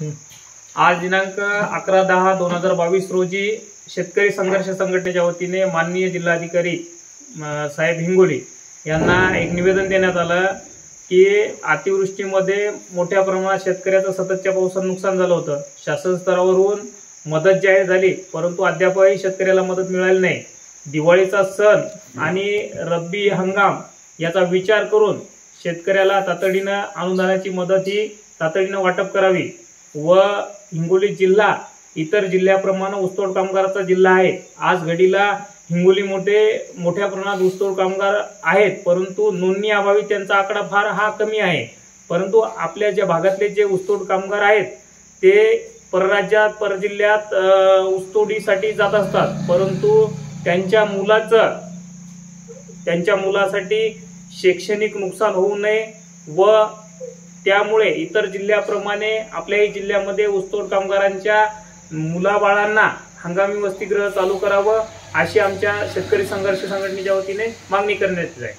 आज दिनांक 11/10/2022 रोजी शेतकरी संघर्ष संघटनेच्या वतीने माननीय जिल्हाधिकारी साहेब हिंगोली यांना एक निवेदन देण्यात आलं की अतिवृष्टीमध्ये मोठ्या प्रमाणात शेतकऱ्याचं सततच्या पावसाने नुकसान झालं होतं। शासन स्तरावरून मदत जाहीर झाली, परंतु अद्यापही शेतकऱ्याला मदत मिळाली नाही। दिवाळीचा सण आणि रब्बी हंगाम याचा विचार करून शेतकऱ्याला तातडीने अनुदानाची मदत ही तातडीने वाटप करावी व हिंगोली जिल्हा इतर जिल्ह्याप्रमाणे ऊसतोड कामगाराचा जिल्हा आहे। आज घडीला हिंगोली मोठ्या प्रमाणात ऊसतोड कामगार आहेत, परंतु नोंदणी अभावी त्यांचा आकडा फार कमी आहे। परंतु आपल्या ज्या भागातले जे ऊसतोड कामगार आहेत ते परराज्यात परजिल्ह्यात ऊसतोडीसाठी जात असतात, परंतु त्यांच्या मुलासाठी शैक्षणिक नुकसान होऊ नये व त्यामुळे इतर जिल्ह्याप्रमाणे आपल्याही जिल्ह्यामध्ये ऊसतोड कामगारांच्या मुलाबाळांना हंगामी वसतिगृह चालू करावं अशी आमच्या शेतकरी संघर्ष संघटनेच्या वतीने मागणी करण्यात येत आहे।